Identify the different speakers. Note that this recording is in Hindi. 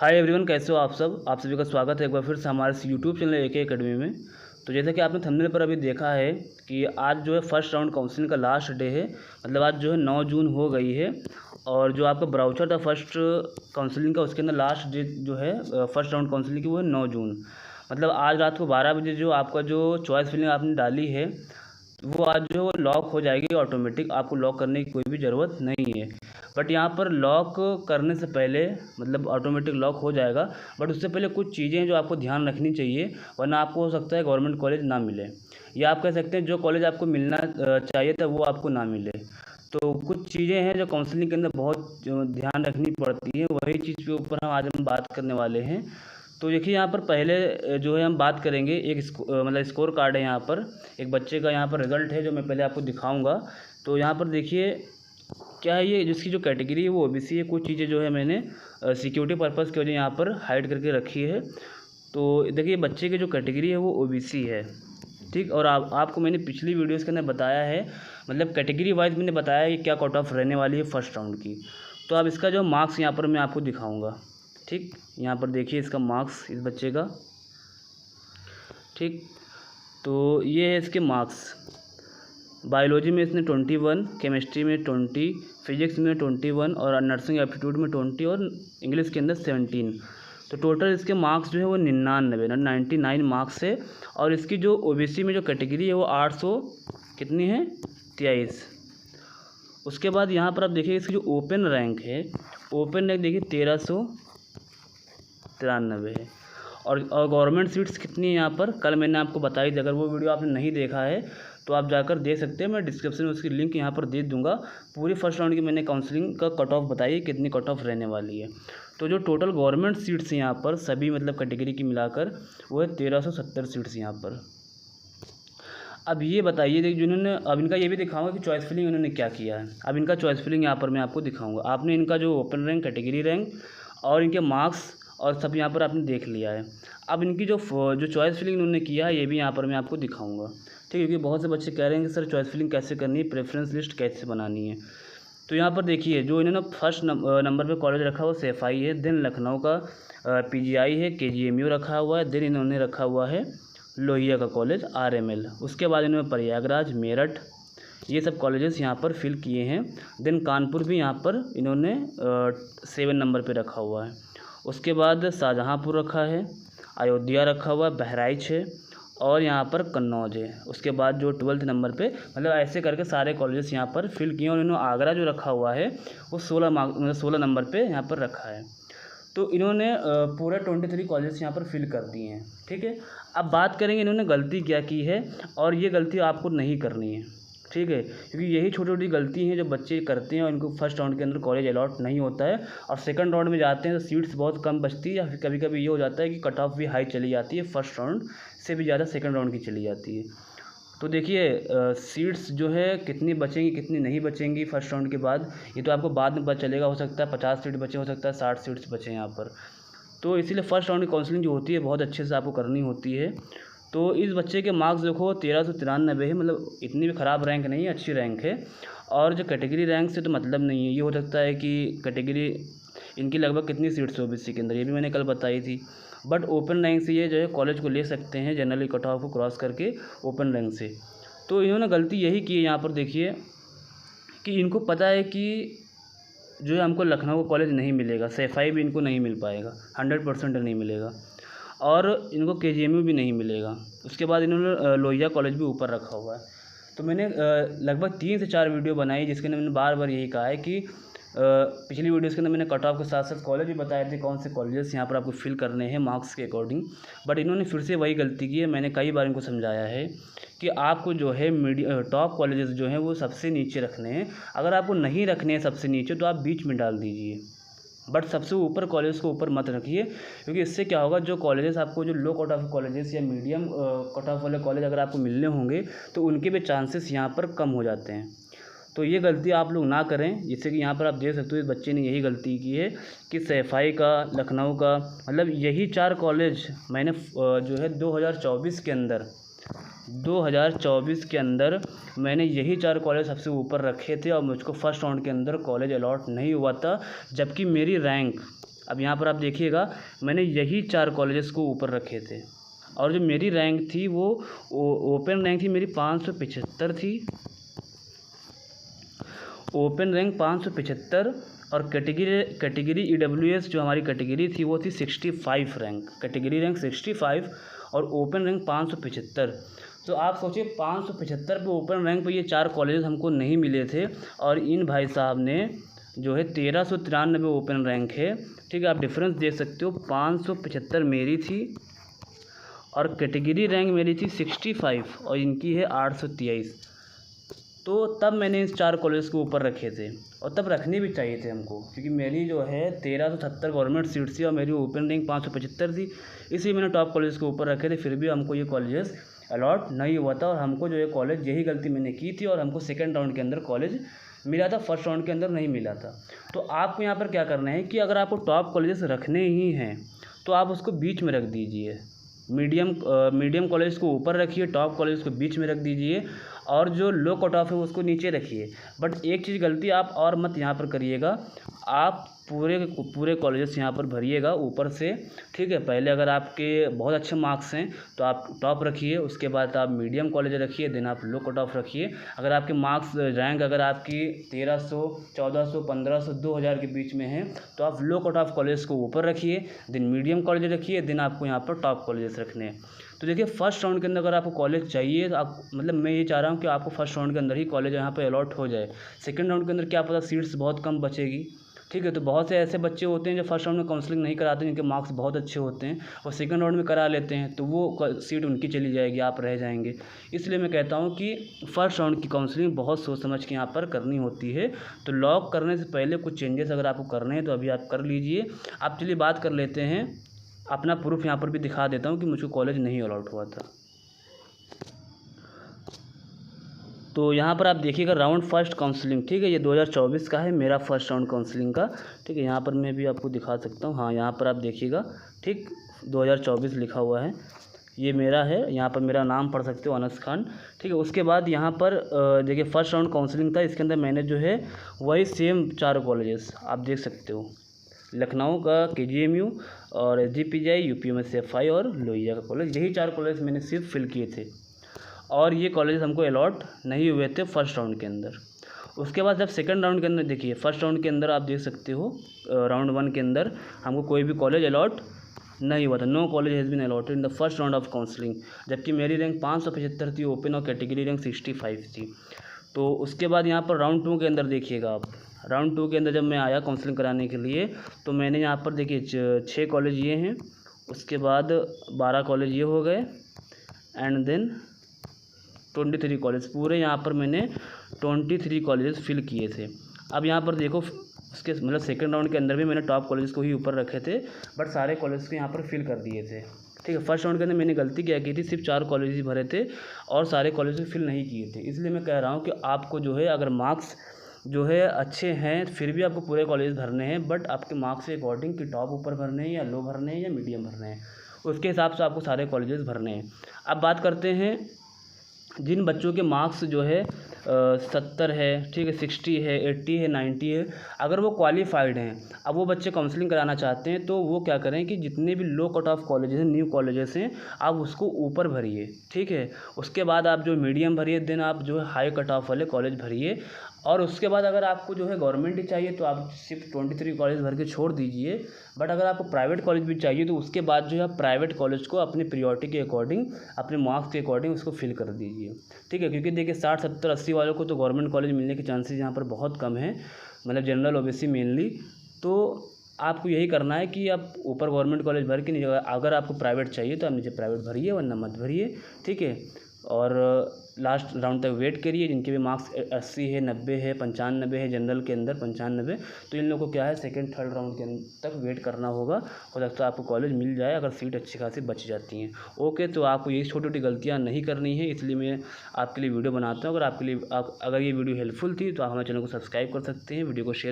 Speaker 1: हाय एवरीवन, कैसे हो आप सब। आप सभी का स्वागत है एक बार फिर से हमारे इस यूट्यूब चैनल एके एकेडमी में। तो जैसा कि आपने थंबनेल पर अभी देखा है कि आज जो है फर्स्ट राउंड काउंसलिंग का लास्ट डे है। मतलब आज जो है 9 जून हो गई है और जो आपका ब्राउचर था फर्स्ट काउंसलिंग का उसके अंदर लास्ट डे जो है फर्स्ट राउंड काउंसलिंग की वो है 9 जून। मतलब आज रात को 12 बजे जो आपका जो चॉइस फिलिंग आपने डाली है वो आज जो लॉक हो जाएगी ऑटोमेटिक। आपको लॉक करने की कोई भी ज़रूरत नहीं है। बट यहाँ पर लॉक करने से पहले मतलब ऑटोमेटिक लॉक हो जाएगा, बट उससे पहले कुछ चीज़ें जो आपको ध्यान रखनी चाहिए, वरना आपको हो सकता है गवर्नमेंट कॉलेज ना मिले, या आप कह सकते हैं जो कॉलेज आपको मिलना चाहिए था वो आपको ना मिले। तो कुछ चीज़ें हैं जो काउंसलिंग के अंदर बहुत ध्यान रखनी पड़ती है, वही चीज़ के ऊपर हम बात करने वाले हैं। तो देखिए यहाँ पर पहले जो है हम बात करेंगे एक मतलब स्कोर कार्ड है। यहाँ पर एक बच्चे का यहाँ पर रिज़ल्ट है जो मैं पहले आपको दिखाऊंगा। तो यहाँ पर देखिए क्या है, ये जिसकी जो कैटेगरी है वो ओबीसी है। कुछ चीज़ें जो है मैंने सिक्योरिटी पर्पज़ की वजह यहाँ पर हाइड करके रखी है। तो देखिए बच्चे की जो कैटेगरी है वो ओबीसी है, ठीक। और आपको मैंने पिछली वीडियोज़ के अंदर बताया है, मतलब कैटेगरी वाइज मैंने बताया है कि क्या कट ऑफ रहने वाली है फर्स्ट राउंड की। तो अब इसका जो मार्क्स यहाँ पर मैं आपको दिखाऊँगा, ठीक। यहाँ पर देखिए इसका मार्क्स इस बच्चे का, ठीक। तो ये है इसके मार्क्स। बायोलॉजी में इसने 21, केमिस्ट्री में 20, फिजिक्स में 21 और नर्सिंग एप्टीट्यूड में 20 और इंग्लिश के अंदर 17। तो टोटल इसके मार्क्स जो है वो 99 मार्क्स है। और इसकी जो ओबीसी में जो कैटेगरी है वो 800 कितनी है 23। उसके बाद यहाँ पर आप देखिए इसकी जो ओपन रैंक है, ओपन रैंक देखिए 1393 है। और गवर्नमेंट सीट्स कितनी है यहाँ पर कल मैंने आपको बताई थी। अगर वो वीडियो आपने नहीं देखा है तो आप जाकर देख सकते हैं, मैं डिस्क्रिप्शन में उसकी लिंक यहाँ पर दे दूँगा। पूरी फर्स्ट राउंड की मैंने काउंसलिंग का कट ऑफ बताई कितनी कट ऑफ रहने वाली है। तो जो टोटल गवर्नमेंट सीट्स यहाँ पर सभी मतलब कैटेगरी की मिलाकर वो है 1370 सीट्स यहाँ पर। अब ये बताइए देखिए जिन्होंने, अब इनका ये भी दिखाऊंगा कि चॉइस फिलिंग उन्होंने क्या किया है। अब इनका चॉइस फिलिंग यहाँ पर मैं आपको दिखाऊंगा। आपने इनका जो ओपन रैंक, कैटेगरी रैंक और इनके मार्क्स और सब यहाँ पर आपने देख लिया है। अब इनकी जो चॉइस फिलिंग उन्होंने किया है ये भी यहाँ पर मैं आपको दिखाऊंगा, ठीक है। क्योंकि बहुत से बच्चे कह रहे हैं कि सर चॉइस फिलिंग कैसे करनी है, प्रेफरेंस लिस्ट कैसे बनानी है। तो यहाँ पर देखिए जो इन्होंने फर्स्ट नंबर पे कॉलेज रखा हुआ सेफाई है, देन लखनऊ का पीजीआई है, केजीएमयू रखा हुआ है, देन इन्होंने रखा हुआ है लोहिया का कॉलेज आरएमएल। उसके बाद इन्होंने प्रयागराज, मेरठ, ये सब कॉलेजेस यहाँ पर फिल किए हैं। देन कानपुर भी यहाँ पर इन्होंने 7 नंबर पे रखा हुआ है। उसके बाद शाहजहाँपुर रखा है, अयोध्या रखा हुआ है, बहराइच है और यहाँ पर कन्नौज है। उसके बाद जो 12th नंबर पे, मतलब ऐसे करके सारे कॉलेजेस यहाँ पर फिल किए। और इन्होंने आगरा जो रखा हुआ है वो 16 नंबर पे यहाँ पर रखा है। तो इन्होंने पूरा 23 कॉलेज यहाँ पर फिल कर दिए हैं, ठीक है। अब बात करेंगे इन्होंने गलती क्या की है, और ये गलती आपको नहीं करनी है, ठीक है। क्योंकि यही छोटी छोटी गलती हैं जो बच्चे करते हैं और इनको फर्स्ट राउंड के अंदर कॉलेज अलॉट नहीं होता है और सेकंड राउंड में जाते हैं तो सीट्स बहुत कम बचती है, या फिर कभी कभी ये हो जाता है कि कट ऑफ भी हाई चली जाती है, फर्स्ट राउंड से भी ज़्यादा सेकंड राउंड की चली जाती है। तो देखिए सीट्स जो है कितनी बचेंगी कितनी नहीं बचेंगी फर्स्ट राउंड के बाद, ये तो आपको बाद में पता चलेगा। हो सकता है 50 सीट बचे, हो सकता है 60 सीट्स बचे यहाँ पर। तो इसीलिए फर्स्ट राउंड की काउंसलिंग जो होती है बहुत अच्छे से आपको करनी होती है। तो इस बच्चे के मार्क्स देखो 1393 है, मतलब इतनी भी ख़राब रैंक नहीं है, अच्छी रैंक है। और जो कैटेगरी रैंक से तो मतलब नहीं है, ये हो सकता है कि कैटेगरी इनकी लगभग कितनी सीट्स है ओबीसी के अंदर, ये भी मैंने कल बताई थी। बट ओपन रैंक से ये जो है कॉलेज को ले सकते हैं जनरली कट ऑफ को क्रॉस करके ओपन रैंक से। तो इन्होंने गलती यही की है यहाँ पर देखिए कि इनको पता है कि जो है हमको लखनऊ का कॉलेज नहीं मिलेगा, सेफाई भी इनको नहीं मिल पाएगा, 100% नहीं मिलेगा, और इनको केजीएमयू भी नहीं मिलेगा। उसके बाद इन्होंने लोहिया कॉलेज भी ऊपर रखा हुआ है। तो मैंने लगभग 3 से 4 वीडियो बनाई जिसके अंदर मैंने बार बार यही कहा है कि पिछली वीडियोज़ के अंदर मैंने कट ऑफ के साथ साथ कॉलेज भी बताए थे कौन से कॉलेजेस यहाँ पर आपको फिल करने हैं मार्क्स के अकॉर्डिंग। बट इन्होंने फिर से वही गलती की है। मैंने कई बार इनको समझाया है कि आपको जो है टॉप कॉलेजेस जो हैं वो सबसे नीचे रखने हैं। अगर आपको नहीं रखने हैं सबसे नीचे तो आप बीच में डाल दीजिए, बट सबसे ऊपर कॉलेज को ऊपर मत रखिए। क्योंकि इससे क्या होगा, जो कॉलेजेस आपको जो लो कट ऑफ कॉलेजेस या मीडियम कट ऑफ वाले कॉलेज अगर आपको मिलने होंगे तो उनके भी चांसेस यहाँ पर कम हो जाते हैं। तो ये गलती आप लोग ना करें। जैसे कि यहाँ पर आप देख सकते हो इस बच्चे ने यही गलती की है कि सेफाई का, लखनऊ का, मतलब यही 4 कॉलेज मैंने जो है 2024 के अंदर मैंने यही 4 कॉलेज सबसे ऊपर रखे थे और मुझको फर्स्ट राउंड के अंदर कॉलेज अलॉट नहीं हुआ था। जबकि मेरी रैंक अब यहाँ पर आप देखिएगा मैंने यही 4 कॉलेजेस को ऊपर रखे थे, और जो मेरी रैंक थी वो ओपन रैंक थी मेरी 575 थी, ओपन रैंक 575, और कैटेगरी EWS जो हमारी कैटेगरी थी वो थी 65 रैंक, कैटेगरी रैंक 65 और ओपन रैंक 575। तो आप सोचिए 575 पे ओपन रैंक पे ये 4 कॉलेज हमको नहीं मिले थे, और इन भाई साहब ने जो है 1393 ओपन रैंक है, ठीक है। आप डिफरेंस देख सकते हो, 575 मेरी थी और कैटेगरी रैंक मेरी थी 65 और इनकी है 823। तो तब मैंने इस 4 कॉलेज को ऊपर रखे थे, और तब रखने भी चाहिए थे हमको, क्योंकि मेरी जो है 1370 गवर्नमेंट सीट थी और मेरी ओपन रैंक 575 थी, इसलिए मैंने टॉप कॉलेज को ऊपर रखे थे। फिर भी हमको ये कॉलेजेस अलॉट नहीं हुआ था, और हमको जो है कॉलेज, यही गलती मैंने की थी, और हमको सेकेंड राउंड के अंदर कॉलेज मिला था, फर्स्ट राउंड के अंदर नहीं मिला था। तो आपको यहाँ पर क्या करना है कि अगर आपको टॉप कॉलेजेस रखने ही हैं तो आप उसको बीच में रख दीजिए, मीडियम कॉलेज को ऊपर रखिए, टॉप कॉलेज को बीच में रख दीजिए, और जो लो कट ऑफ है उसको नीचे रखिए। बट एक चीज़ गलती आप और मत यहाँ पर करिएगा, आप पूरे कॉलेजेस यहाँ पर भरिएगा ऊपर से, ठीक है। पहले अगर आपके बहुत अच्छे मार्क्स हैं तो आप टॉप रखिए, उसके बाद आप मीडियम कॉलेज रखिए, देन आप लो कट ऑफ रखिए। अगर आपके मार्क्स रैंक अगर आपकी 1300, 1400, 1500, 2000 के बीच में है तो आप लो कट ऑफ कॉलेज को ऊपर रखिए, देन मीडियम कॉलेज रखिए, देन आपको यहाँ पर टॉप कॉलेजेस रखने हैं। तो देखिए फर्स्ट राउंड के अंदर अगर आपको कॉलेज चाहिए तो आप, मतलब मैं ये चाह रहा हूँ कि आपको फर्स्ट राउंड के अंदर ही कॉलेज यहाँ पे अलॉट हो जाए। सेकंड राउंड के अंदर क्या पता सीट्स बहुत कम बचेगी, ठीक है। तो बहुत से ऐसे बच्चे होते हैं जो फर्स्ट राउंड में काउंसलिंग नहीं कराते, जिनके मार्क्स बहुत अच्छे होते हैं, और सेकंड राउंड में करा लेते हैं, तो वो सीट उनकी चली जाएगी, आप रह जाएंगे। इसलिए मैं कहता हूँ कि फ़र्स्ट राउंड की काउंसलिंग बहुत सोच समझ के यहाँ पर करनी होती है। तो लॉक करने से पहले कुछ चेंजेस अगर आपको करने हैं तो अभी आप कर लीजिए। आप चलिए बात कर लेते हैं, अपना प्रूफ यहाँ पर भी दिखा देता हूँ कि मुझको कॉलेज नहीं अलॉट हुआ था। तो यहाँ पर आप देखिएगा राउंड फर्स्ट काउंसलिंग, ठीक है, ये 2024 का है मेरा फर्स्ट राउंड काउंसलिंग का, ठीक है। यहाँ पर मैं भी आपको दिखा सकता हूँ, हाँ यहाँ पर आप देखिएगा, ठीक 2024 लिखा हुआ है, ये मेरा है, यहाँ पर मेरा नाम पढ़ सकते हो अनस खान, ठीक है। उसके बाद यहाँ पर देखिए फर्स्ट राउंड काउंसलिंग था, इसके अंदर मैंने जो है वही सेम 4 कॉलेजेस आप देख सकते हो, लखनऊ का KGMU और SGPGI, UPMSFI और लोहिया का कॉलेज, यही 4 कॉलेज मैंने सिर्फ फिल किए थे, और ये कॉलेज हमको अलॉट नहीं हुए थे फर्स्ट राउंड के अंदर। उसके बाद जब सेकंड राउंड के अंदर देखिए, फर्स्ट राउंड के अंदर आप देख सकते हो राउंड 1 के अंदर हमको कोई भी कॉलेज अलॉट नहीं हुआ था, no college has been allotted in the first round of counselling, जबकि मेरी रैंक 575 थी ओपन और कैटेगरी रैंक 65 थी। तो उसके बाद यहाँ पर राउंड 2 के अंदर देखिएगा आप, राउंड 2 के अंदर जब मैं आया काउंसलिंग कराने के लिए तो मैंने यहाँ पर देखिए 6 कॉलेज ये हैं, उसके बाद 12 कॉलेज ये हो गए, एंड देन 23 कॉलेज, पूरे यहाँ पर मैंने 23 कॉलेज फिल किए थे। अब यहाँ पर देखो उसके मतलब सेकंड राउंड के अंदर भी मैंने टॉप कॉलेज को ही ऊपर रखे थे, बट सारे कॉलेज को यहाँ पर फिल कर दिए थे, ठीक है। फर्स्ट राउंड के अंदर मैंने गलती क्या की थी, सिर्फ 4 कॉलेज ही भरे थे और सारे कॉलेज फिल नहीं किए थे। इसलिए मैं कह रहा हूँ कि आपको जो है अगर मार्क्स जो है अच्छे हैं फिर भी आपको पूरे कॉलेज भरने हैं, बट आपके मार्क्स के अकॉर्डिंग कि टॉप ऊपर भरने हैं या लो भरने हैं या मीडियम भरने हैं, उसके हिसाब से आपको सारे कॉलेजेस भरने हैं। अब बात करते हैं जिन बच्चों के मार्क्स जो है 70 है, ठीक है, 60 है, 80 है, 90 है, अगर वो क्वालिफाइड हैं, अब वो बच्चे काउंसलिंग कराना चाहते हैं तो वो क्या करें कि जितने भी लो कट ऑफ कॉलेजेस हैं, न्यू कॉलेजेस हैं, आप उसको ऊपर भरिए, ठीक है। उसके बाद आप जो मीडियम भरिए, देन आप जो है हाई कट ऑफ वाले कॉलेज भरिए, और उसके बाद अगर आपको जो है गवर्नमेंट ही चाहिए तो आप सिर्फ 23 कॉलेज भर के छोड़ दीजिए। बट अगर आपको प्राइवेट कॉलेज भी चाहिए तो उसके बाद जो है आप प्राइवेट कॉलेज को अपनी प्रियोरिटी के अकॉर्डिंग, अपने मार्क्स के अकॉर्डिंग उसको फिल कर दीजिए, ठीक है। क्योंकि देखिए 60, 70, 80 वालों को तो गवर्नमेंट कॉलेज मिलने के चांसेस यहाँ पर बहुत कम है, मतलब जनरल OBC मेनली। तो आपको यही करना है कि आप ऊपर गवर्नमेंट कॉलेज भर के नहीं, अगर आपको प्राइवेट चाहिए तो आप नीचे प्राइवेट भरिए, वरना मत भरिए, ठीक है। और लास्ट राउंड तक वेट करिए। जिनके भी मार्क्स 80 है, 90 है, 95 है, जनरल के अंदर 95, तो इन लोगों को क्या है सेकंड थर्ड राउंड के तक वेट करना होगा। हो सकता है आपको कॉलेज मिल जाए अगर सीट अच्छी खासी बच जाती हैं। ओके, तो आपको ये छोटी छोटी गलतियाँ नहीं करनी है, इसलिए मैं आपके लिए वीडियो बनाता हूँ। अगर आपके लिए अगर ये वीडियो हेल्पफुल थी तो आप हमारे चैनल को सब्सक्राइब कर सकते हैं, वीडियो को शेयर